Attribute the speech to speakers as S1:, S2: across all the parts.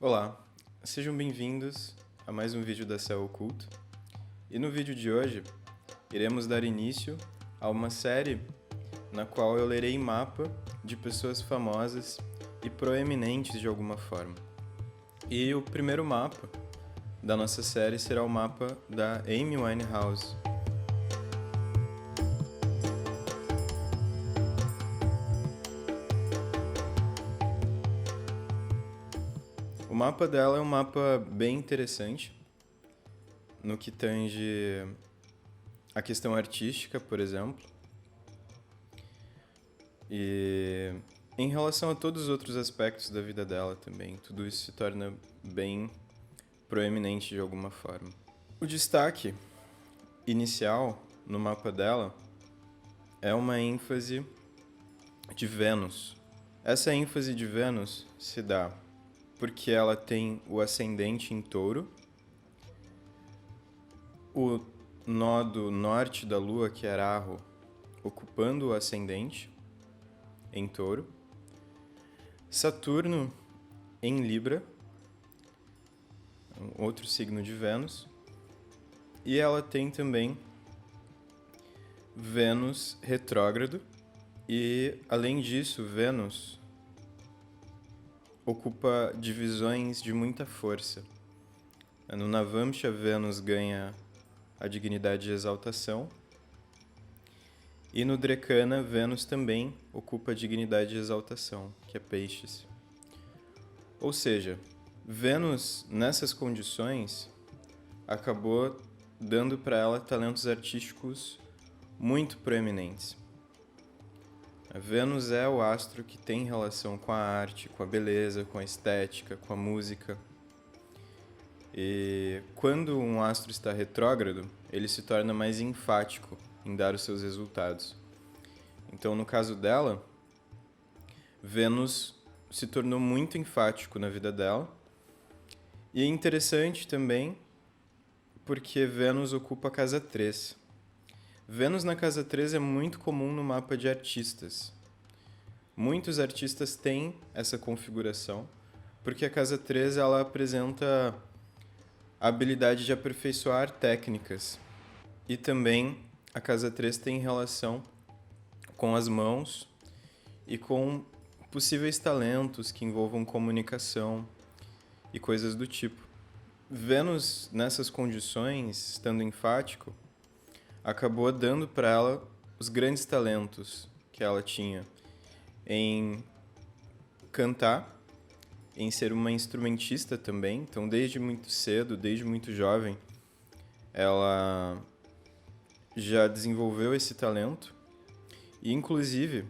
S1: Olá, sejam bem-vindos a mais um vídeo da Céu Oculto. E no vídeo de hoje, iremos dar início a uma série na qual eu lerei mapa de pessoas famosas e proeminentes de alguma forma. E o primeiro mapa da nossa série será o mapa da Amy Winehouse. O mapa dela é um mapa bem interessante, no que tange a questão artística, por exemplo. E em relação a todos os outros aspectos da vida dela também, tudo isso se torna bem proeminente de alguma forma. O destaque inicial no mapa dela é uma ênfase de Vênus. Essa ênfase de Vênus se dá porque ela tem o ascendente em Touro, o nodo norte da Lua, que é Rahu, ocupando o ascendente em Touro, Saturno em Libra, outro signo de Vênus, e ela tem também Vênus retrógrado, e além disso, Vênus ocupa divisões de muita força. No Navamsha, Vênus ganha a dignidade de exaltação, e no Drekana, Vênus também ocupa a dignidade de exaltação, que é Peixes. Ou seja, Vênus, nessas condições, acabou dando para ela talentos artísticos muito proeminentes. A Vênus é o astro que tem relação com a arte, com a beleza, com a estética, com a música. E quando um astro está retrógrado, ele se torna mais enfático em dar os seus resultados. Então, no caso dela, Vênus se tornou muito enfático na vida dela. E é interessante também porque Vênus ocupa a casa 3. Vênus na casa 3 é muito comum no mapa de artistas. Muitos artistas têm essa configuração, porque a casa 3 ela apresenta a habilidade de aperfeiçoar técnicas. E também a casa 3 tem relação com as mãos e com possíveis talentos que envolvam comunicação e coisas do tipo. Vênus, nessas condições, estando enfático, acabou dando para ela os grandes talentos que ela tinha em cantar, em ser uma instrumentista também. Então, desde muito cedo, desde muito jovem, ela já desenvolveu esse talento e, inclusive,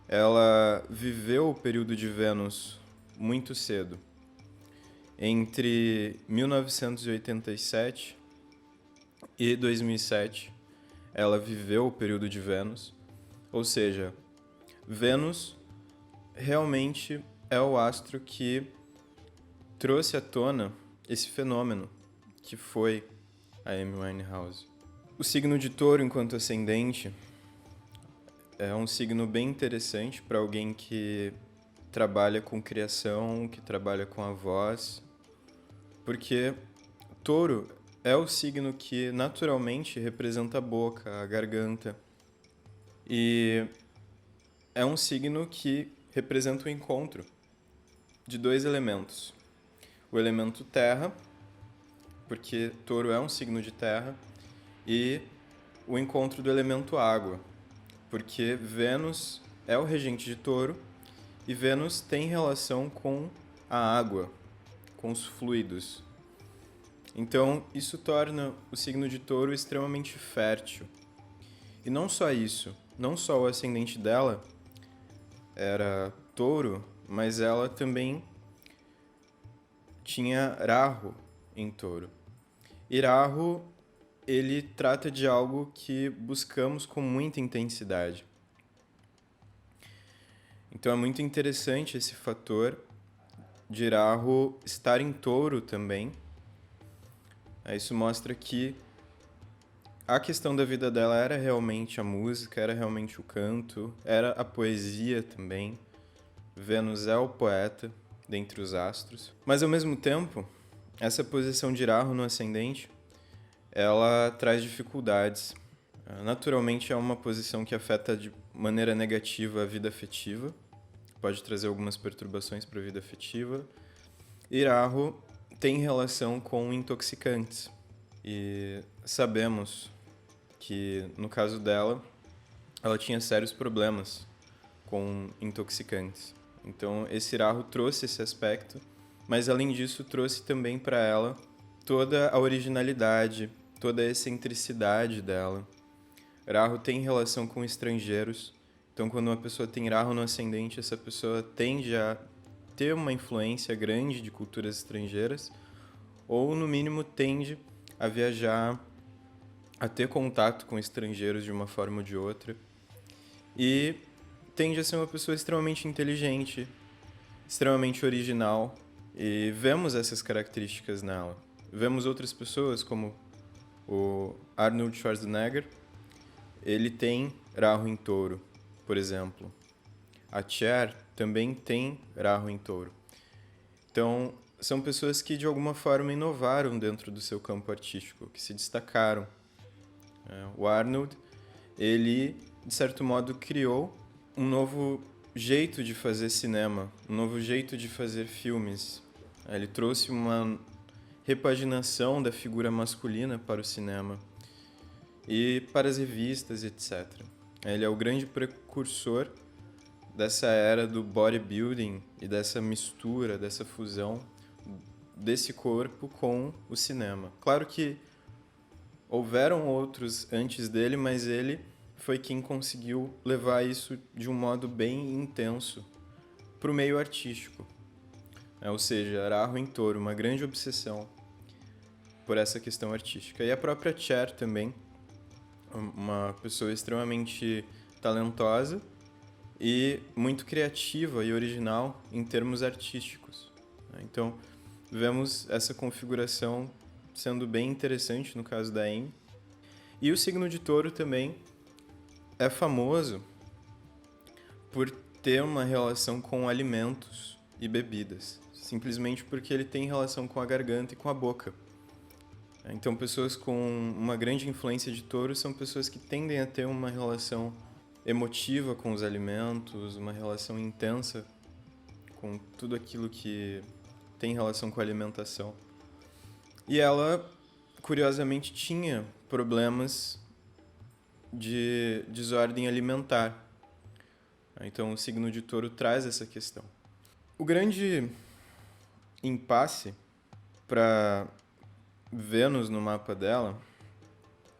S1: ela viveu o período de Vênus muito cedo. Entre 1987 e 2007, ela viveu o período de Vênus, ou seja, Vênus realmente é o astro que trouxe à tona esse fenômeno que foi a Amy Winehouse. O signo de Touro enquanto ascendente é um signo bem interessante para alguém que trabalha com criação, que trabalha com a voz, porque Touro é o signo que naturalmente representa a boca, a garganta. E é um signo que representa o encontro de dois elementos. O elemento terra, porque Touro é um signo de terra, e o encontro do elemento água, porque Vênus é o regente de Touro e Vênus tem relação com a água, com os fluidos. Então, isso torna o signo de Touro extremamente fértil. E não só isso, não só o ascendente dela era Touro, mas ela também tinha Rahu em Touro. E Rahu, ele trata de algo que buscamos com muita intensidade. Então é muito interessante esse fator de Rahu estar em Touro também. Isso mostra que a questão da vida dela era realmente a música, era realmente o canto, era a poesia também. Vênus é o poeta, dentre os astros. Mas, ao mesmo tempo, essa posição de Rahu no ascendente, ela traz dificuldades. Naturalmente, é uma posição que afeta de maneira negativa a vida afetiva, pode trazer algumas perturbações para a vida afetiva. E Rahu tem relação com intoxicantes. E sabemos que, no caso dela, ela tinha sérios problemas com intoxicantes. Então, esse Rahu trouxe esse aspecto, mas, além disso, trouxe também para ela toda a originalidade, toda a excentricidade dela. Rahu tem relação com estrangeiros, então quando uma pessoa tem Rahu no ascendente, essa pessoa tende a ter uma influência grande de culturas estrangeiras, ou no mínimo tende a viajar, a ter contato com estrangeiros de uma forma ou de outra, e tende a ser uma pessoa extremamente inteligente, extremamente original, e vemos essas características nela. Vemos outras pessoas como o Arnold Schwarzenegger, ele tem Rahu em Touro, por exemplo. A Cher também tem Rahu em Touro. Então, são pessoas que de alguma forma inovaram dentro do seu campo artístico, que se destacaram. O Arnold, ele, de certo modo, criou um novo jeito de fazer cinema, um novo jeito de fazer filmes. Ele trouxe uma repaginação da figura masculina para o cinema e para as revistas, etc. Ele é o grande precursor dessa era do bodybuilding e dessa mistura, dessa fusão desse corpo com o cinema. Claro que houveram outros antes dele, mas ele foi quem conseguiu levar isso de um modo bem intenso para o meio artístico. Ou seja, Rahu em Touro, uma grande obsessão por essa questão artística. E a própria Cher também, uma pessoa extremamente talentosa e muito criativa e original em termos artísticos. Então, vemos essa configuração sendo bem interessante no caso da Amy. E o signo de Touro também é famoso por ter uma relação com alimentos e bebidas, simplesmente porque ele tem relação com a garganta e com a boca. Então, pessoas com uma grande influência de Touro são pessoas que tendem a ter uma relação emotiva com os alimentos, uma relação intensa com tudo aquilo que tem relação com a alimentação. E ela, curiosamente, tinha problemas de desordem alimentar. Então, o signo de Touro traz essa questão. O grande impasse para Vênus no mapa dela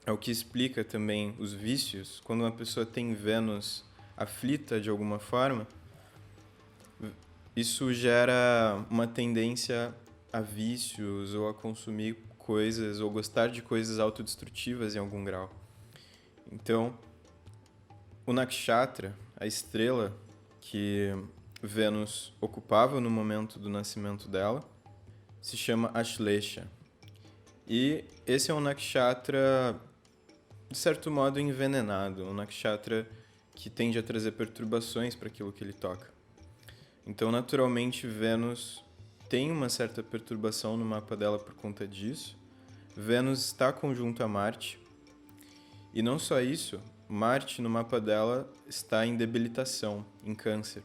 S1: é o que explica também os vícios. Quando uma pessoa tem Vênus aflita de alguma forma, isso gera uma tendência a vícios ou a consumir coisas ou gostar de coisas autodestrutivas em algum grau. Então, o nakshatra, a estrela que Vênus ocupava no momento do nascimento dela, se chama Ashlesha. E esse é um nakshatra, de certo modo, envenenado, um nakshatra que tende a trazer perturbações para aquilo que ele toca. Então, naturalmente, Vênus tem uma certa perturbação no mapa dela por conta disso. Vênus está conjunto a Marte. E não só isso, Marte no mapa dela está em debilitação, em Câncer.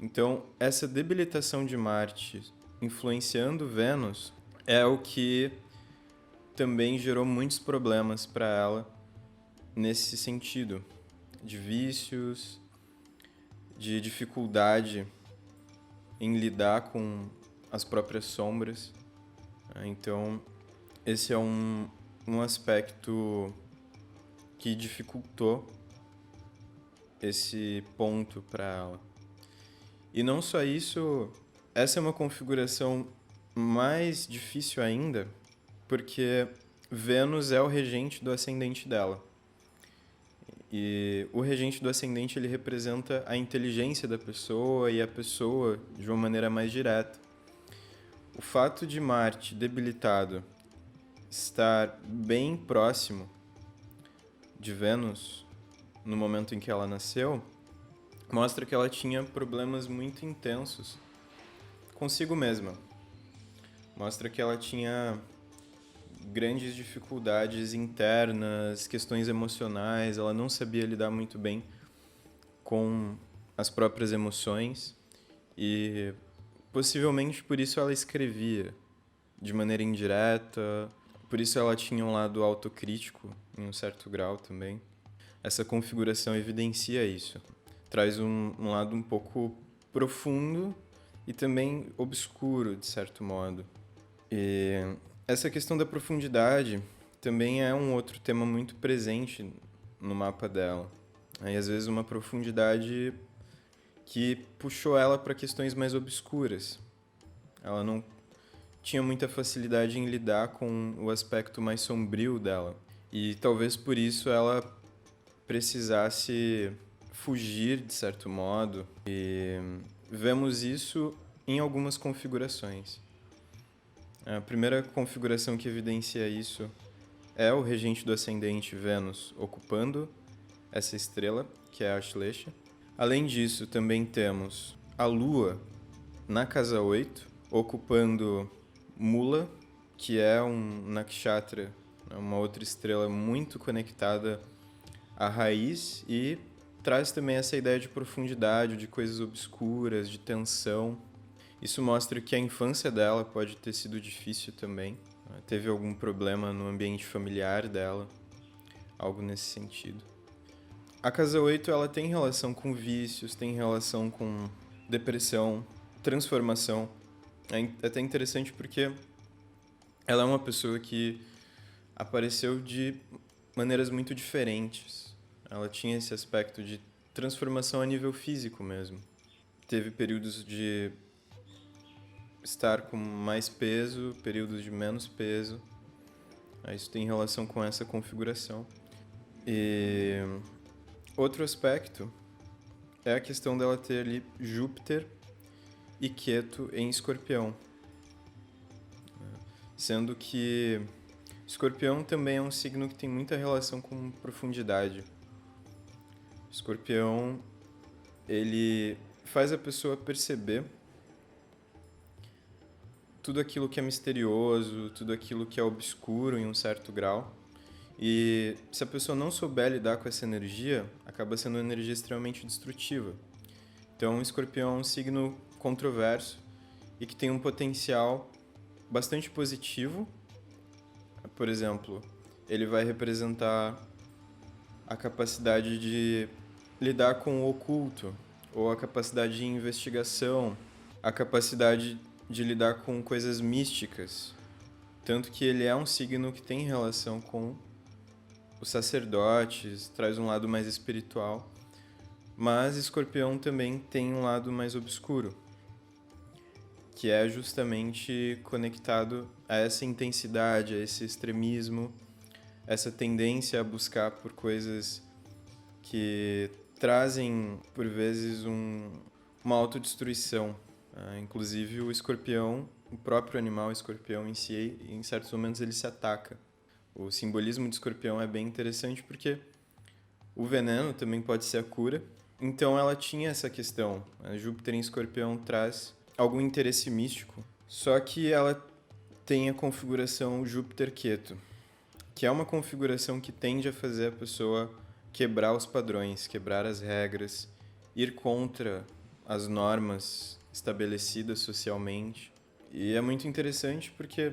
S1: Então, essa debilitação de Marte influenciando Vênus é o que também gerou muitos problemas para ela nesse sentido, de vícios, de dificuldade em lidar com as próprias sombras. Então, esse é um aspecto que dificultou esse ponto para ela. E não só isso, essa é uma configuração mais difícil ainda, porque Vênus é o regente do ascendente dela. E o regente do ascendente, ele representa a inteligência da pessoa e a pessoa de uma maneira mais direta. O fato de Marte debilitado estar bem próximo de Vênus no momento em que ela nasceu, mostra que ela tinha problemas muito intensos consigo mesma. Mostra que ela tinha grandes dificuldades internas, questões emocionais, ela não sabia lidar muito bem com as próprias emoções e possivelmente por isso ela escrevia de maneira indireta, por isso ela tinha um lado autocrítico em um certo grau também. Essa configuração evidencia isso. Traz um lado um pouco profundo e também obscuro, de certo modo. E essa questão da profundidade também é um outro tema muito presente no mapa dela. Aí, às vezes, uma profundidade que puxou ela para questões mais obscuras. Ela não tinha muita facilidade em lidar com o aspecto mais sombrio dela. E talvez por isso ela precisasse fugir, de certo modo. E vemos isso em algumas configurações. A primeira configuração que evidencia isso é o regente do ascendente Vênus ocupando essa estrela, que é a Ashleisha. Além disso, também temos a Lua na casa 8, ocupando Mula, que é um nakshatra, uma outra estrela muito conectada à raiz e traz também essa ideia de profundidade, de coisas obscuras, de tensão. Isso mostra que a infância dela pode ter sido difícil também. Teve algum problema no ambiente familiar dela, algo nesse sentido. A casa 8 ela tem relação com vícios, tem relação com depressão, transformação. É até interessante porque ela é uma pessoa que apareceu de maneiras muito diferentes. Ela tinha esse aspecto de transformação a nível físico mesmo. Teve períodos de estar com mais peso, períodos de menos peso. Isso tem relação com essa configuração. E outro aspecto é a questão dela ter ali Júpiter e Queto em Escorpião. Sendo que Escorpião também é um signo que tem muita relação com profundidade. Escorpião, ele faz a pessoa perceber tudo aquilo que é misterioso, tudo aquilo que é obscuro em um certo grau. E se a pessoa não souber lidar com essa energia, acaba sendo uma energia extremamente destrutiva. Então, o Escorpião é um signo controverso e que tem um potencial bastante positivo. Por exemplo, ele vai representar a capacidade de lidar com o oculto, ou a capacidade de investigação, a capacidade de lidar com coisas místicas. Tanto que ele é um signo que tem relação com os sacerdotes, traz um lado mais espiritual. Mas Escorpião também tem um lado mais obscuro, que é justamente conectado a essa intensidade, a esse extremismo, essa tendência a buscar por coisas que trazem, por vezes, uma autodestruição. Inclusive o escorpião, o próprio animal escorpião em si, em certos momentos ele se ataca. O simbolismo de escorpião é bem interessante porque o veneno também pode ser a cura. Então ela tinha essa questão. A Júpiter em escorpião traz algum interesse místico, só que ela tem a configuração Júpiter-Queto, que é uma configuração que tende a fazer a pessoa quebrar os padrões, quebrar as regras, ir contra as normas estabelecidas socialmente. E é muito interessante porque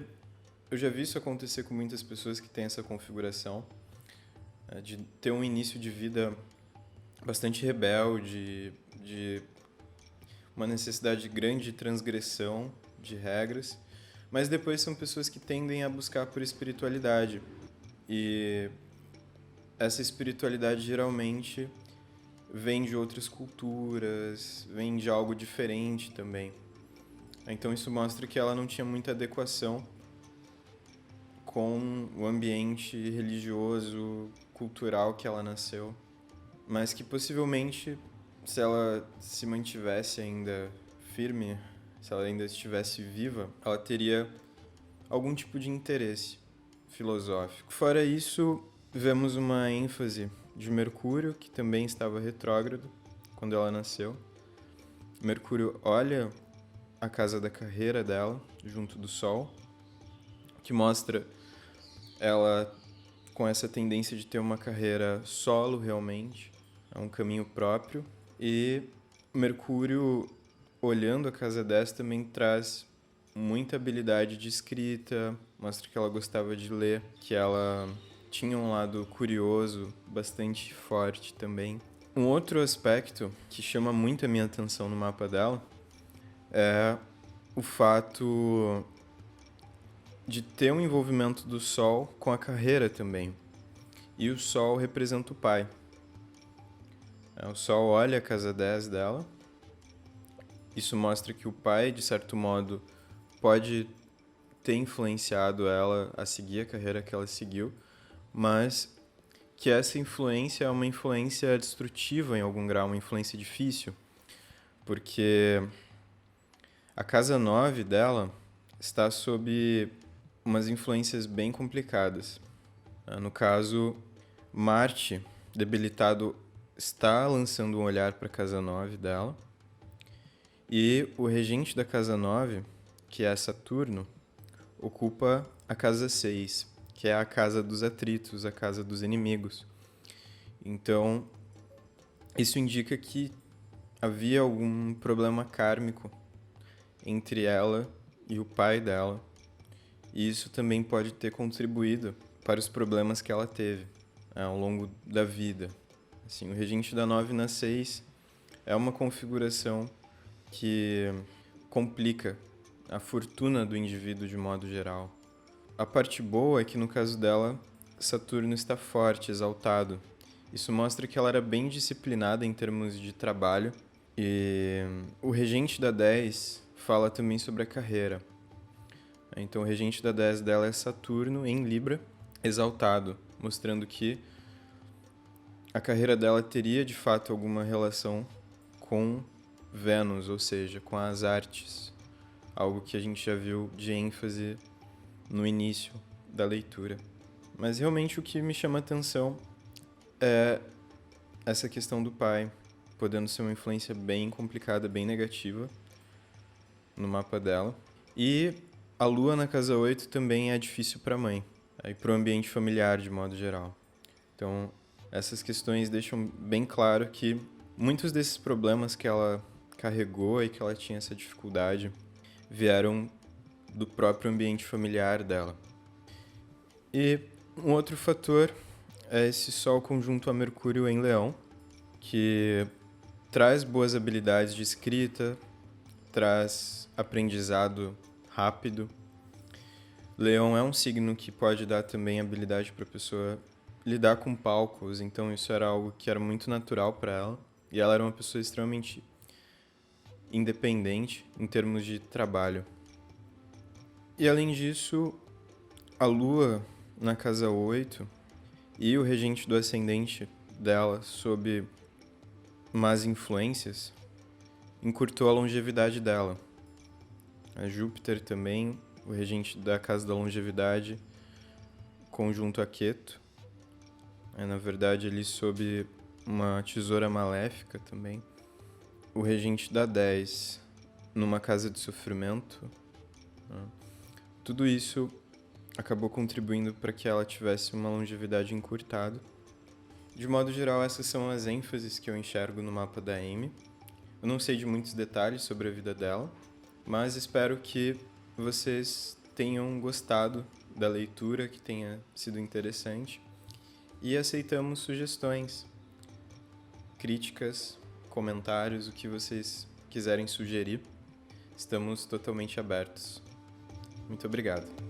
S1: eu já vi isso acontecer com muitas pessoas que têm essa configuração, de ter um início de vida bastante rebelde, de uma necessidade grande de transgressão de regras, mas depois são pessoas que tendem a buscar por espiritualidade. E essa espiritualidade geralmente vem de outras culturas, vem de algo diferente também. Então isso mostra que ela não tinha muita adequação com o ambiente religioso, cultural que ela nasceu, mas que possivelmente, se ela se mantivesse ainda firme, se ela ainda estivesse viva, ela teria algum tipo de interesse filosófico. Fora isso, vemos uma ênfase de Mercúrio, que também estava retrógrado quando ela nasceu. Mercúrio olha a casa da carreira dela, junto do Sol, que mostra ela com essa tendência de ter uma carreira solo realmente, é um caminho próprio. E Mercúrio, olhando a casa 10, também traz muita habilidade de escrita, mostra que ela gostava de ler, que ela tinha um lado curioso bastante forte também. Um outro aspecto que chama muito a minha atenção no mapa dela é o fato de ter um envolvimento do Sol com a carreira também. E o Sol representa o pai. O Sol olha a casa 10 dela. Isso mostra que o pai, de certo modo, pode ter influenciado ela a seguir a carreira que ela seguiu, mas que essa influência é uma influência destrutiva em algum grau, uma influência difícil, porque a casa 9 dela está sob umas influências bem complicadas. No caso, Marte, debilitado, está lançando um olhar para a casa 9 dela, e o regente da casa 9, que é Saturno, ocupa a casa 6, que é a casa dos atritos, a casa dos inimigos. Então, isso indica que havia algum problema kármico entre ela e o pai dela, e isso também pode ter contribuído para os problemas que ela teve ao longo da vida. Assim, o regente da 9 na 6 é uma configuração que complica a fortuna do indivíduo de modo geral. A parte boa é que, no caso dela, Saturno está forte, exaltado. Isso mostra que ela era bem disciplinada em termos de trabalho. E o regente da 10 fala também sobre a carreira. Então, o regente da 10 dela é Saturno em Libra, exaltado, mostrando que a carreira dela teria, de fato, alguma relação com Vênus, ou seja, com as artes. Algo que a gente já viu de ênfase no início da leitura. Mas realmente o que me chama a atenção é essa questão do pai, podendo ser uma influência bem complicada, bem negativa no mapa dela. E a Lua na casa 8 também é difícil para a mãe, e para o ambiente familiar de modo geral. Então, essas questões deixam bem claro que muitos desses problemas que ela carregou e que ela tinha essa dificuldade vieram do próprio ambiente familiar dela. E um outro fator é esse Sol conjunto a Mercúrio em Leão, que traz boas habilidades de escrita, traz aprendizado rápido. Leão é um signo que pode dar também habilidade para a pessoa lidar com palcos, então isso era algo que era muito natural para ela, e ela era uma pessoa extremamente independente em termos de trabalho. E além disso, a Lua na casa 8 e o regente do ascendente dela sob más influências encurtou a longevidade dela. A Júpiter também, o regente da casa da longevidade, conjunto a Queto, na verdade ali sob uma tesoura maléfica também. O regente da 10 numa casa de sofrimento. Tudo isso acabou contribuindo para que ela tivesse uma longevidade encurtada. De modo geral, essas são as ênfases que eu enxergo no mapa da Amy. Eu não sei de muitos detalhes sobre a vida dela, mas espero que vocês tenham gostado da leitura, que tenha sido interessante. E aceitamos sugestões, críticas, comentários, o que vocês quiserem sugerir. Estamos totalmente abertos. Muito obrigado.